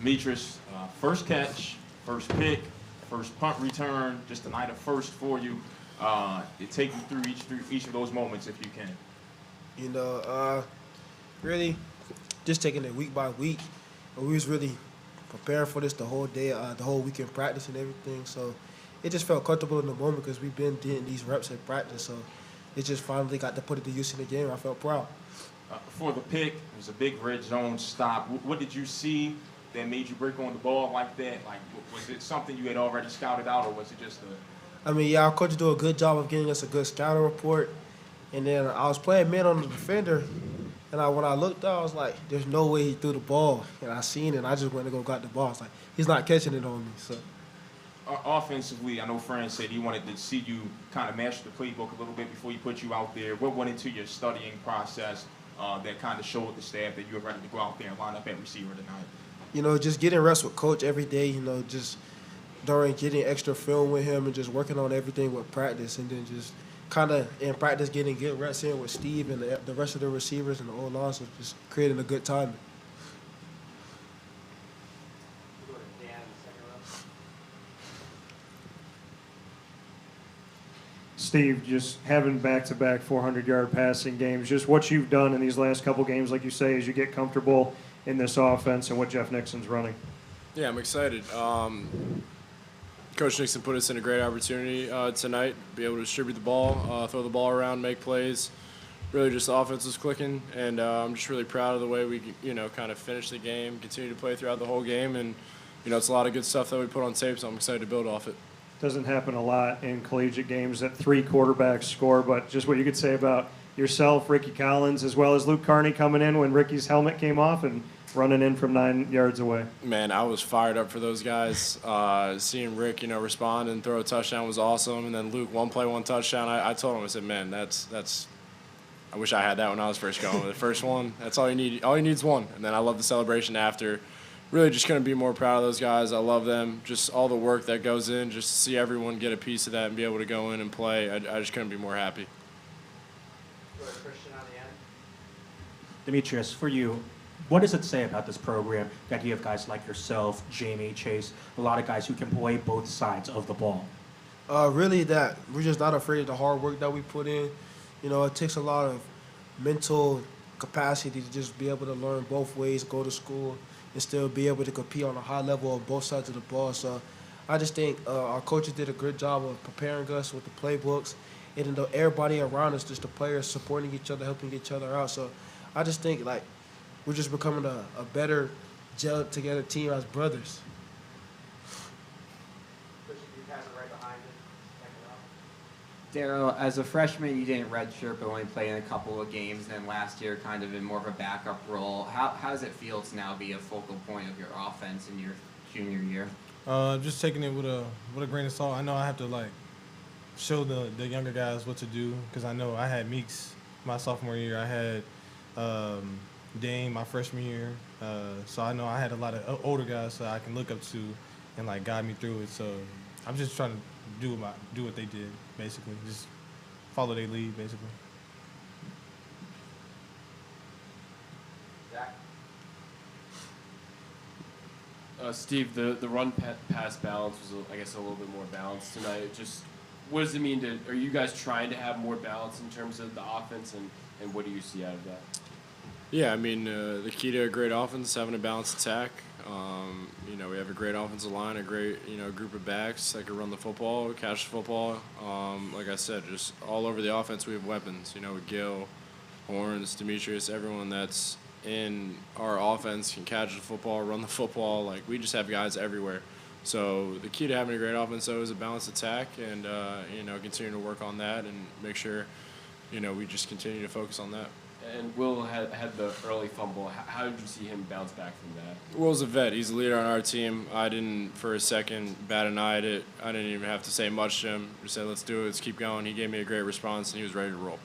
Demetrius, first catch, first pick, first punt return, just a night of first for you. Take you through each of those moments if you can. Really just taking it week by week. We was really preparing for this the whole day, the whole weekend practice and everything. So it just felt comfortable in the moment because we've been doing these reps at practice. So it just finally got to put it to use in the game. I felt proud. For the pick, it was a big red zone stop. What did you see that made you break on the ball like that? Like, was it something you had already scouted out, or was it just our coach do a good job of getting us a good scouting report. And then I was playing man on the defender, and when I looked out, I was like, there's no way he threw the ball. And I seen it, and I just went to go got the ball. I was like, he's not catching it on me. So. Offensively, I know Fran said he wanted to see you kind of master the playbook a little bit before he put you out there. What went into your studying process that kind of showed the staff that you were ready to go out there and line up at receiver tonight? Just getting reps with coach every day, just during getting extra film with him and just working on everything with practice, and then just kind of in practice getting good reps in with Steve and the rest of the receivers and the O-line, so just creating a good timing. Steve, just having back-to-back 400-yard passing games, just what you've done in these last couple games, like you say, as you get comfortable in this offense and what Jeff Nixon's running. Yeah, I'm excited. Coach Nixon put us in a great opportunity tonight, be able to distribute the ball, throw the ball around, make plays. Really just the offense was clicking, and I'm just really proud of the way we, kind of finished the game, continue to play throughout the whole game, and, it's a lot of good stuff that we put on tape, so I'm excited to build off it. Doesn't happen a lot in collegiate games that 3 quarterbacks score, but just what you could say about yourself, Ricky Collins, as well as Luke Carney coming in when Ricky's helmet came off and running in from 9 yards away. Man, I was fired up for those guys. Seeing Rick, respond and throw a touchdown was awesome. And then Luke, one play, one touchdown. I told him, I said, man, that's. I wish I had that when I was first going. The first one, that's all you need. All you need is one. And then I love the celebration after. Really just couldn't be more proud of those guys. I love them. Just all the work that goes in, just to see everyone get a piece of that and be able to go in and play. I just couldn't be more happy. Christian on the end. Demetrius, for you, what does it say about this program that you have guys like yourself, Jamie, Chase, a lot of guys who can play both sides of the ball? Really that we're just not afraid of the hard work that we put in. It takes a lot of mental capacity to just be able to learn both ways, go to school, and still be able to compete on a high level on both sides of the ball. So I just think our coaches did a good job of preparing us with the playbooks, and everybody around us, just the players supporting each other, helping each other out. So I just think, we're just becoming a better gelled together team as brothers. Darryl, as a freshman, you didn't redshirt, but only played in a couple of games. Then last year, kind of in more of a backup role. How does it feel to now be a focal point of your offense in your junior year? Just taking it with a grain of salt. I know I have to show the younger guys what to do, because I know I had Meeks my sophomore year. I had Dame my freshman year. So I know I had a lot of older guys that I can look up to and guide me through it. So I'm just trying to do what they did, basically. Just follow their lead, basically. Zach? Steve, the run-pass balance was, I guess, a little bit more balanced tonight. Just what does it mean are you guys trying to have more balance in terms of the offense, and what do you see out of that? Yeah, I mean, the key to a great offense is having a balanced attack. We have a great offensive line, a great, group of backs that can run the football, catch the football. Like I said, just all over the offense we have weapons. With Gil, Horns, Demetrius, everyone that's in our offense can catch the football, run the football. We just have guys everywhere. So the key to having a great offense, though, is a balanced attack and, continue to work on that and make sure, we just continue to focus on that. And Will had the early fumble. How did you see him bounce back from that? Will's a vet. He's a leader on our team. I didn't, for a second, bat an eye at it. I didn't even have to say much to him. Just said, let's do it. Let's keep going. He gave me a great response, and he was ready to roll.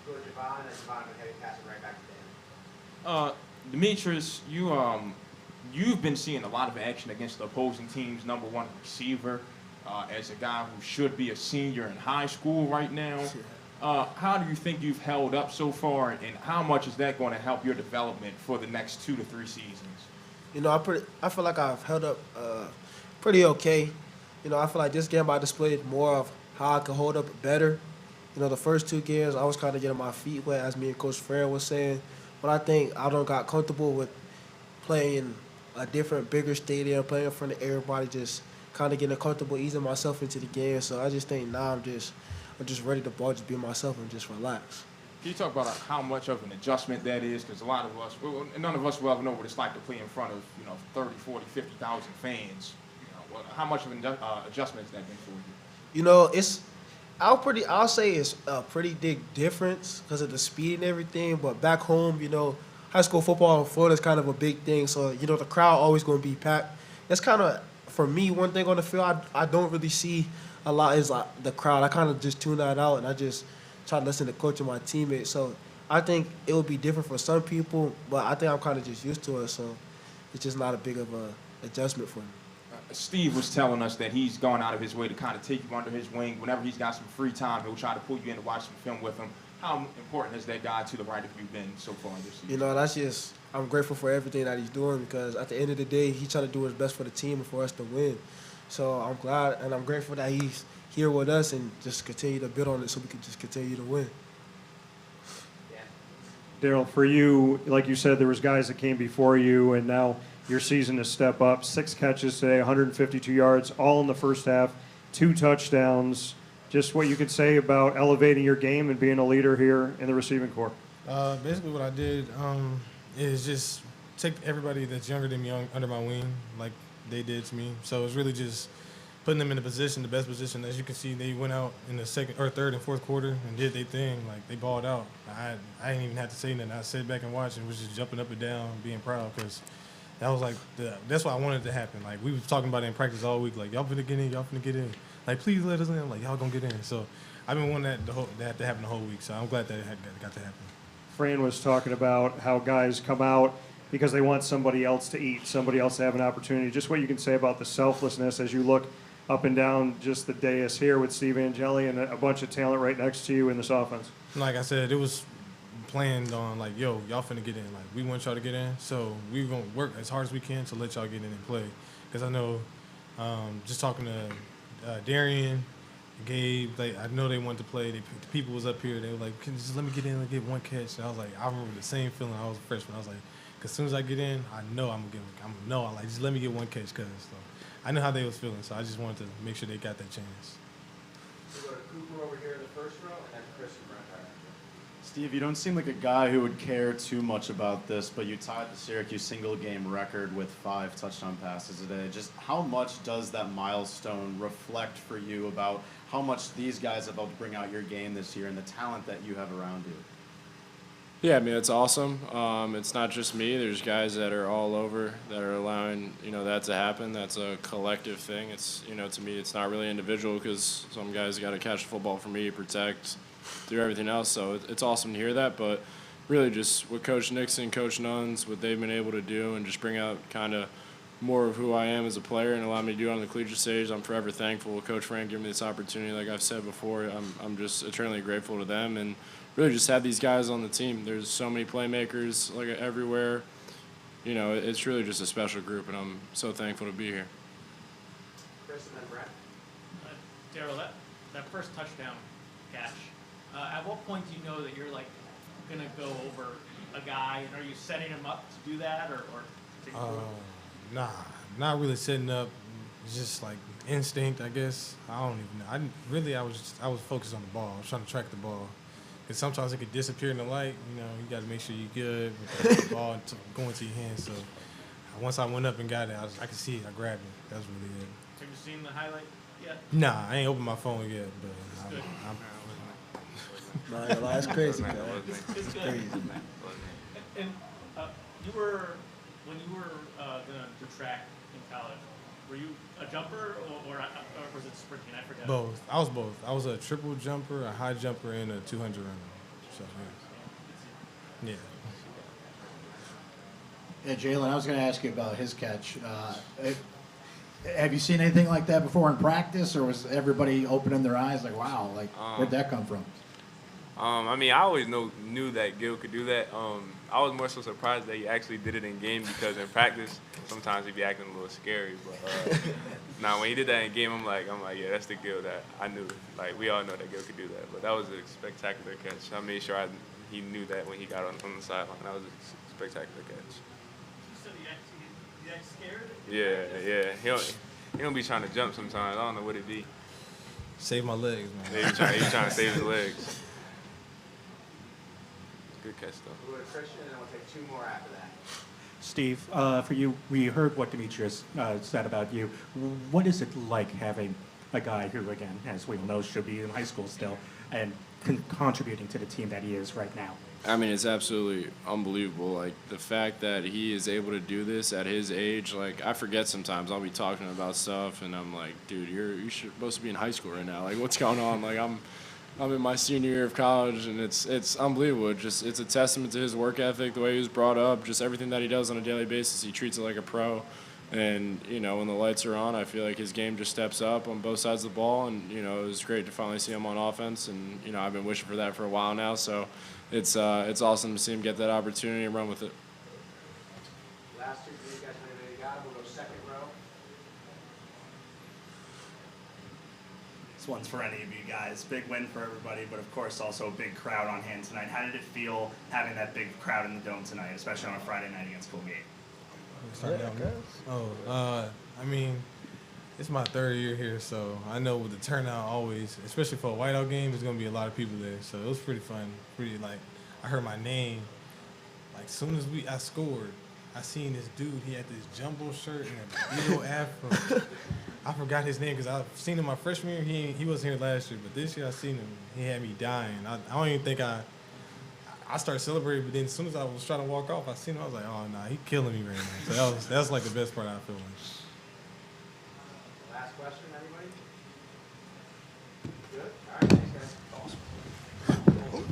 Go to Javon, and Javon would have you pass it right back to Dan. Demetrius, you've been seeing a lot of action against the opposing team's number one receiver as a guy who should be a senior in high school right now. How do you think you've held up so far, and how much is that going to help your development for the next 2 to 3 seasons? You know, I feel like I've held up pretty okay. You know, I feel like this game I displayed more of how I could hold up better. You know, the first 2 games I was kind of getting my feet wet, as me and Coach Fred was saying. But I think I don't got comfortable with playing a different, bigger stadium, playing in front of everybody, just kind of getting comfortable, easing myself into the game. So I just think now I'm just ready to ball, just be myself and just relax. Can you talk about how much of an adjustment that is? Because a lot of us, none of us will ever know what it's like to play in front of, 30, 40, 50,000 fans. How much of an adjustment has that been for you? You know, I'll say it's a pretty big difference because of the speed and everything. But back home, high school football in Florida is kind of a big thing. So, the crowd always going to be packed. That's kind of, for me, one thing on the field I don't really see a lot is like the crowd. I kind of just tune that out and I just try to listen to coach and my teammates. So I think it will be different for some people, but I think I'm kind of just used to it. So it's just not a big of a adjustment for me. Steve was telling us that he's gone out of his way to kind of take you under his wing. Whenever he's got some free time, he'll try to pull you in to watch some film with him. How important has that guy to the right of you been so far this season? I'm grateful for everything that he's doing because at the end of the day, he tried to do his best for the team and for us to win. So I'm glad and I'm grateful that he's here with us and just continue to build on it so we can just continue to win. Daryl, for you, like you said, there was guys that came before you, and now your season to step up. 6 catches today, 152 yards, all in the first half, 2 touchdowns. Just what you could say about elevating your game and being a leader here in the receiving corps. Basically what I did is just take everybody that's younger than me under my wing like they did to me. So it's really just putting them in the best position. As you can see, they went out in the second or third and fourth quarter and did their thing. Like, they balled out. I didn't even have to say nothing. I sat back and watched and was just jumping up and down, being proud because that was like that's what I wanted to happen. Like, we was talking about it in practice all week. Like, y'all finna get in, y'all finna get in. Like, please let us in. Like, y'all gonna get in. So I've been wanting that to happen the whole week. So I'm glad that it got to happen. Fran was talking about how guys come out because they want somebody else to eat, somebody else to have an opportunity. Just what you can say about the selflessness as you look up and down just the dais here with Steve Angeli and a bunch of talent right next to you in this offense. Like I said, it was planned on like, yo, y'all finna get in. Like, we want y'all to get in, so we're gonna work as hard as we can to let y'all get in and play. Because I know, just talking to Darian, Gabe, I know they wanted to play. The people was up here. They were like, "Can you just let me get in and get one catch?" And I was like, I remember the same feeling. I was a freshman. I was like, as soon as I get in, I know I'm gonna just let me get one catch, cause so I know how they was feeling. So I just wanted to make sure they got that chance. We'll go to Cooper over here in the first row, and then Chris and Brent after. Steve, you don't seem like a guy who would care too much about this, but you tied the Syracuse single-game record with 5 touchdown passes today. Just how much does that milestone reflect for you about how much these guys have helped bring out your game this year and the talent that you have around you? Yeah, I mean, it's awesome. It's not just me. There's guys that are all over that are allowing, that to happen. That's a collective thing. It's, to me, it's not really individual because some guys got to catch the football for me, protect, do everything else. So it's awesome to hear that. But really just what Coach Nixon, Coach Nuns, what they've been able to do and just bring out kind of more of who I am as a player and allow me to do it on the collegiate stage. I'm forever thankful. Coach Frank giving me this opportunity. Like I've said before, I'm just eternally grateful to them and really just have these guys on the team. There's so many playmakers everywhere. It's really just a special group, and I'm so thankful to be here. Chris and then Brent. Daryl, that first touchdown catch, at what point do you know that you're going to go over a guy? And are you setting him up to do that or Nah, not really setting up. It's just like instinct, I guess. I don't even know. I was focused on the ball. I was trying to track the ball. Because sometimes it could disappear in the light. You got to make sure you're good with the ball going to your hands. So once I went up and got it, I could see it. I grabbed it. That was really it. Have you seen the highlight yet? Nah, I ain't opened my phone yet. But Nah, that's crazy, man. It's crazy. And when you were going to do track in college, were you a jumper or was it sprinting? I forget. both. I was both. I was a triple jumper, a high jumper, and a 200 runner. So, yeah. Yeah, Jalen, I was going to ask you about his catch. Have you seen anything like that before in practice, or was everybody opening their eyes like, wow, where'd that come from? I mean, I always knew that Gil could do that. I was more so surprised that he actually did it in game because in practice sometimes he'd be acting a little scary. But now when he did that in game, I'm like, yeah, that's the Gil that I knew. Like we all know that Gil could do that. But that was a spectacular catch. I made sure he knew that when he got on the sideline. That was a spectacular catch. So you act scared? Yeah. He don't be trying to jump sometimes. I don't know what it be. Save my legs, man. Yeah, he trying to save his legs. Good catch, though. We'll go to Christian, and then we'll take 2 more after that. Steve, for you, we heard what Demetrius said about you. What is it like having a guy who, again, as we all know, should be in high school still, and contributing to the team that he is right now? I mean, it's absolutely unbelievable. Like, the fact that he is able to do this at his age, like, I forget sometimes. I'll be talking about stuff, and I'm like, dude, you're supposed to be in high school right now. Like, what's going on? Like, I'm in my senior year of college, and it's unbelievable. It's a testament to his work ethic, the way he was brought up, just everything that he does on a daily basis. He treats it like a pro. And, you know, when the lights are on, I feel like his game just steps up on both sides of the ball. And, you know, it was great to finally see him on offense. And, you know, I've been wishing for that for a while now. So it's awesome to see him get that opportunity and run with it. Last 2 for you guys, whenever you got it. We'll go second row. This one's for any of you guys. Big win for everybody, but of course also a big crowd on hand tonight. How did it feel having that big crowd in the Dome tonight, especially on a Friday night against Colgate? I mean, it's my 3rd year here, so I know with the turnout always, especially for a whiteout game, there's gonna be a lot of people there. So it was pretty fun. I heard my name. Like, soon as I scored, I seen this dude. He had this jumbo shirt and a big old afro. I forgot his name because I've seen him my freshman year. He wasn't here last year, but this year I seen him. He had me dying. I don't even think I started celebrating, but then as soon as I was trying to walk off, I seen him. I was like, oh, nah, he killing me right now. So that's like the best part I feel like. Last question, everybody? Good? All right, thanks.